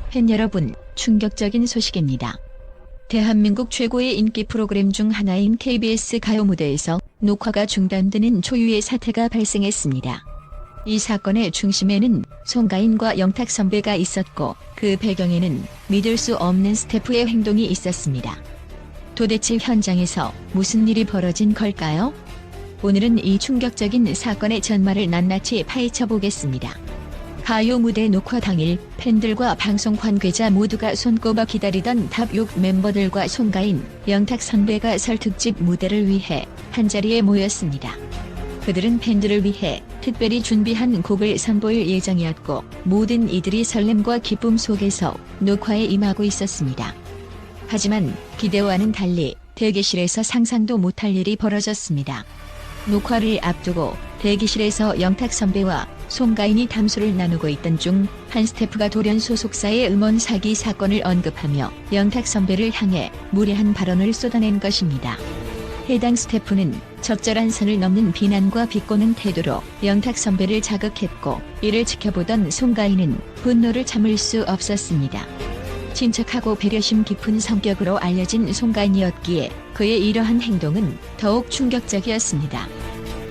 팬 여러분, 충격적인 소식입니다. 대한민국 최고의 인기 프로그램 중 하나인 KBS 가요 무대에서 녹화가 중단되는 초유의 사태가 발생했습니다. 이 사건의 중심에는 송가인과 영탁 선배가 있었고 그 배경에는 믿을 수 없는 스태프의 행동이 있었습니다. 도대체 현장에서 무슨 일이 벌어진 걸까요? 오늘은 이 충격적인 사건의 전말을 낱낱이 파헤쳐 보겠습니다. 가요 무대 녹화 당일 팬들과 방송 관계자 모두가 손꼽아 기다리던 탑 6 멤버들과 송가인, 영탁 선배가 설 특집 무대를 위해 한자리에 모였습니다. 그들은 팬들을 위해 특별히 준비한 곡을 선보일 예정이었고 모든 이들이 설렘과 기쁨 속에서 녹화에 임하고 있었습니다. 하지만 기대와는 달리 대기실에서 상상도 못할 일이 벌어졌습니다. 녹화를 앞두고 대기실에서 영탁 선배와 송가인이 담소를 나누고 있던 중 한 스태프가 돌연 소속사의 음원 사기 사건을 언급하며 영탁 선배를 향해 무례한 발언을 쏟아낸 것입니다. 해당 스태프는 적절한 선을 넘는 비난과 비꼬는 태도로 영탁 선배를 자극했고 이를 지켜보던 송가인은 분노를 참을 수 없었습니다. 침착하고 배려심 깊은 성격으로 알려진 송가인이었기에 그의 이러한 행동은 더욱 충격적이었습니다.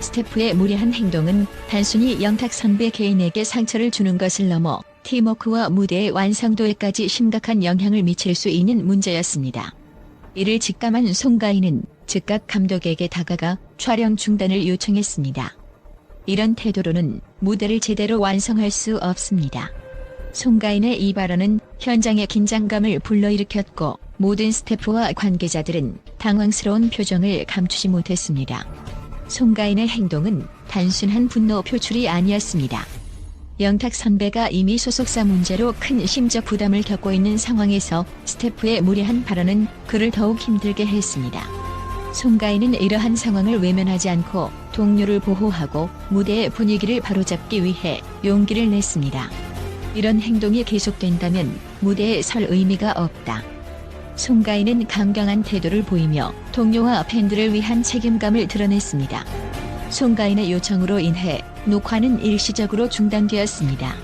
스태프의 무례한 행동은 단순히 영탁 선배 개인에게 상처를 주는 것을 넘어 팀워크와 무대의 완성도에까지 심각한 영향을 미칠 수 있는 문제였습니다. 이를 직감한 송가인은 즉각 감독에게 다가가 촬영 중단을 요청했습니다. 이런 태도로는 무대를 제대로 완성할 수 없습니다. 송가인의 이 발언은 현장의 긴장감을 불러일으켰고 모든 스태프와 관계자들은 당황스러운 표정을 감추지 못했습니다. 송가인의 행동은 단순한 분노 표출이 아니었습니다. 영탁 선배가 이미 소속사 문제로 큰 심적 부담을 겪고 있는 상황에서 스태프의 무례한 발언은 그를 더욱 힘들게 했습니다. 송가인은 이러한 상황을 외면하지 않고 동료를 보호하고 무대의 분위기를 바로잡기 위해 용기를 냈습니다. 이런 행동이 계속된다면 무대에 설 의미가 없다. 송가인은 강경한 태도를 보이며 동료와 팬들을 위한 책임감을 드러냈습니다. 송가인의 요청으로 인해 녹화는 일시적으로 중단되었습니다.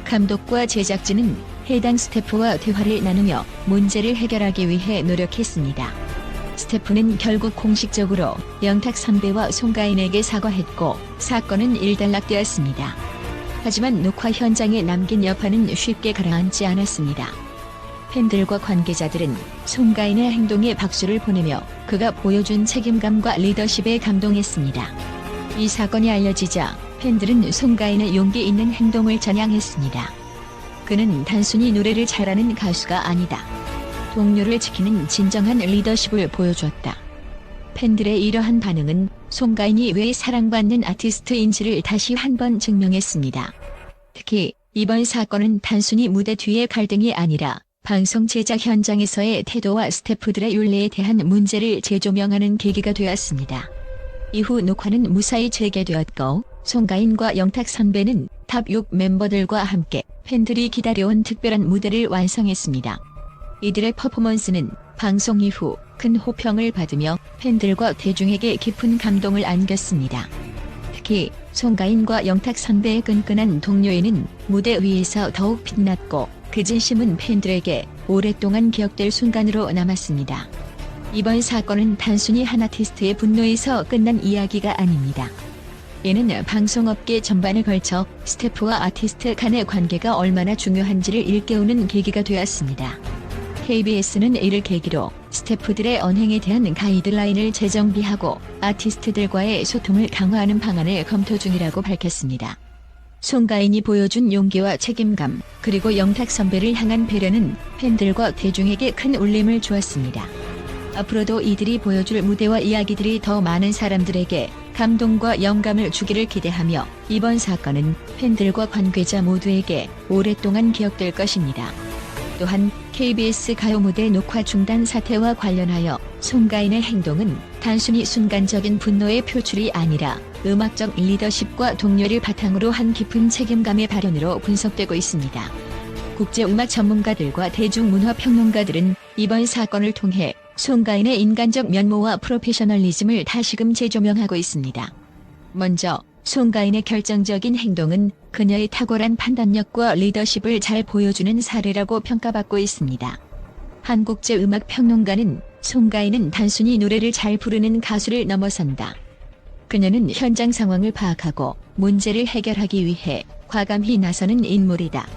감독과 제작진은 해당 스태프와 대화를 나누며 문제를 해결하기 위해 노력했습니다. 스태프는 결국 공식적으로 영탁 선배와 송가인에게 사과했고 사건은 일단락되었습니다. 하지만 녹화 현장에 남긴 여파는 쉽게 가라앉지 않았습니다. 팬들과 관계자들은 송가인의 행동에 박수를 보내며 그가 보여준 책임감과 리더십에 감동했습니다. 이 사건이 알려지자 팬들은 송가인의 용기 있는 행동을 찬양했습니다. 그는 단순히 노래를 잘하는 가수가 아니다. 동료를 지키는 진정한 리더십을 보여주었다. 팬들의 이러한 반응은 송가인이 왜 사랑받는 아티스트인지를 다시 한번 증명했습니다. 특히 이번 사건은 단순히 무대 뒤의 갈등이 아니라 방송 제작 현장에서의 태도와 스태프들의 윤리에 대한 문제를 재조명하는 계기가 되었습니다. 이후 녹화는 무사히 재개되었고 송가인과 영탁 선배는 탑 6 멤버들과 함께 팬들이 기다려온 특별한 무대를 완성했습니다. 이들의 퍼포먼스는 방송 이후 큰 호평을 받으며 팬들과 대중에게 깊은 감동을 안겼습니다. 특히 송가인과 영탁 선배의 끈끈한 동료애는 무대 위에서 더욱 빛났고 그 진심은 팬들에게 오랫동안 기억될 순간으로 남았습니다. 이번 사건은 단순히 한 아티스트의 분노에서 끝난 이야기가 아닙니다. 이는 방송업계 전반에 걸쳐 스태프와 아티스트 간의 관계가 얼마나 중요한지를 일깨우는 계기가 되었습니다. KBS는 이를 계기로 스태프들의 언행에 대한 가이드라인을 재정비하고 아티스트들과의 소통을 강화하는 방안을 검토 중이라고 밝혔습니다. 송가인이 보여준 용기와 책임감, 그리고 영탁 선배를 향한 배려는 팬들과 대중에게 큰 울림을 주었습니다. 앞으로도 이들이 보여줄 무대와 이야기들이 더 많은 사람들에게 감동과 영감을 주기를 기대하며 이번 사건은 팬들과 관계자 모두에게 오랫동안 기억될 것입니다. 또한 KBS 가요 무대 녹화 중단 사태와 관련하여 송가인의 행동은 단순히 순간적인 분노의 표출이 아니라 음악적 리더십과 동료를 바탕으로 한 깊은 책임감의 발현으로 분석되고 있습니다. 국제음악 전문가들과 대중문화 평론가들은 이번 사건을 통해 송가인의 인간적 면모와 프로페셔널리즘을 다시금 재조명하고 있습니다. 먼저 송가인의 결정적인 행동은 그녀의 탁월한 판단력과 리더십을 잘 보여주는 사례라고 평가받고 있습니다. 한국제음악평론가는 송가인은 단순히 노래를 잘 부르는 가수를 넘어선다. 그녀는 현장 상황을 파악하고 문제를 해결하기 위해 과감히 나서는 인물이다.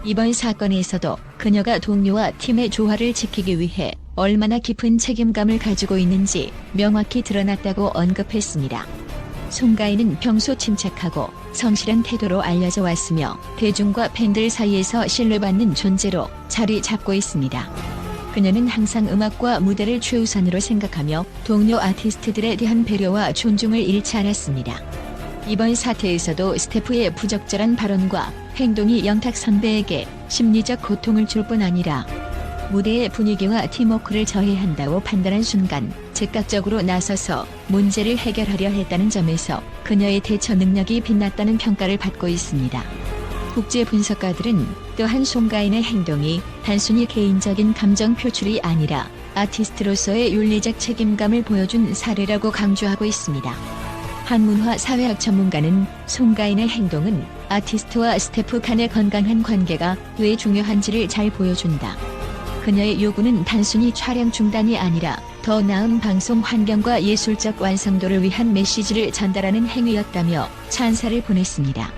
이번 사건에서도 그녀가 동료와 팀의 조화를 지키기 위해 얼마나 깊은 책임감을 가지고 있는지 명확히 드러났다고 언급했습니다. 송가인은 평소 침착하고 성실한 태도로 알려져 왔으며 대중과 팬들 사이에서 신뢰받는 존재로 자리 잡고 있습니다. 그녀는 항상 음악과 무대를 최우선으로 생각하며 동료 아티스트들에 대한 배려와 존중을 잃지 않았습니다. 이번 사태에서도 스태프의 부적절한 발언과 행동이 영탁 선배에게 심리적 고통을 줄 뿐 아니라 무대의 분위기와 팀워크를 저해한다고 판단한 순간 즉각적으로 나서서 문제를 해결하려 했다는 점에서 그녀의 대처 능력이 빛났다는 평가를 받고 있습니다. 국제 분석가들은 또한 송가인의 행동이 단순히 개인적인 감정 표출이 아니라 아티스트로서의 윤리적 책임감을 보여준 사례라고 강조하고 있습니다. 한문화 사회학 전문가는 송가인의 행동은 아티스트와 스태프 간의 건강한 관계가 왜 중요한지를 잘 보여준다. 그녀의 요구는 단순히 촬영 중단이 아니라 더 나은 방송 환경과 예술적 완성도를 위한 메시지를 전달하는 행위였다며 찬사를 보냈습니다.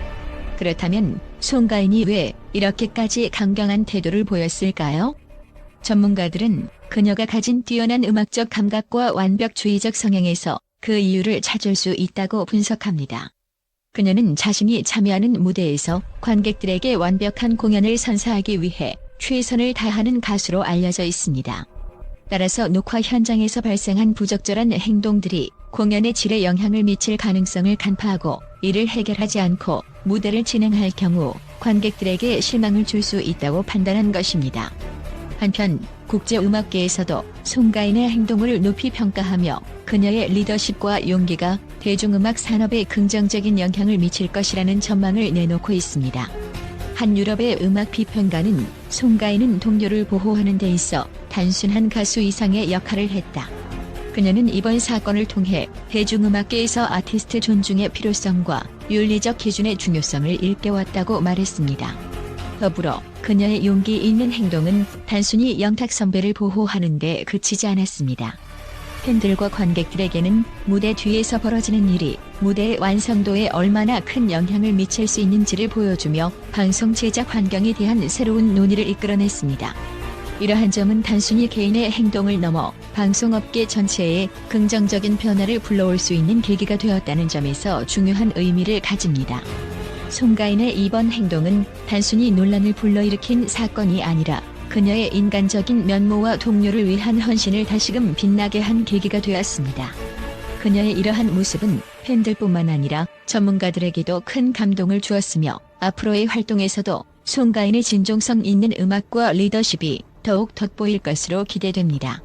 그렇다면 송가인이 왜 이렇게까지 강경한 태도를 보였을까요? 전문가들은 그녀가 가진 뛰어난 음악적 감각과 완벽주의적 성향에서 그 이유를 찾을 수 있다고 분석합니다. 그녀는 자신이 참여하는 무대에서 관객들에게 완벽한 공연을 선사하기 위해 최선을 다하는 가수로 알려져 있습니다. 따라서 녹화 현장에서 발생한 부적절한 행동들이 공연의 질에 영향을 미칠 가능성을 간파하고 이를 해결하지 않고 무대를 진행할 경우 관객들에게 실망을 줄 수 있다고 판단한 것입니다. 한편 국제음악계에서도 송가인의 행동을 높이 평가하며 그녀의 리더십과 용기가 대중음악 산업에 긍정적인 영향을 미칠 것이라는 전망을 내놓고 있습니다. 한 유럽의 음악 비평가는 송가인은 동료를 보호하는 데 있어 단순한 가수 이상의 역할을 했다. 그녀는 이번 사건을 통해 대중음악계에서 아티스트 존중의 필요성과 윤리적 기준의 중요성을 일깨웠다고 말했습니다. 더불어 그녀의 용기 있는 행동은 단순히 영탁 선배를 보호하는 데 그치지 않았습니다. 팬들과 관객들에게는 무대 뒤에서 벌어지는 일이 무대의 완성도에 얼마나 큰 영향을 미칠 수 있는지를 보여주며 방송 제작 환경에 대한 새로운 논의를 이끌어냈습니다. 이러한 점은 단순히 개인의 행동을 넘어 방송업계 전체에 긍정적인 변화를 불러올 수 있는 계기가 되었다는 점에서 중요한 의미를 가집니다. 송가인의 이번 행동은 단순히 논란을 불러일으킨 사건이 아니라 그녀의 인간적인 면모와 동료를 위한 헌신을 다시금 빛나게 한 계기가 되었습니다. 그녀의 이러한 모습은 팬들뿐만 아니라 전문가들에게도 큰 감동을 주었으며 앞으로의 활동에서도 송가인의 진정성 있는 음악과 리더십이 더욱 돋보일 것으로 기대됩니다.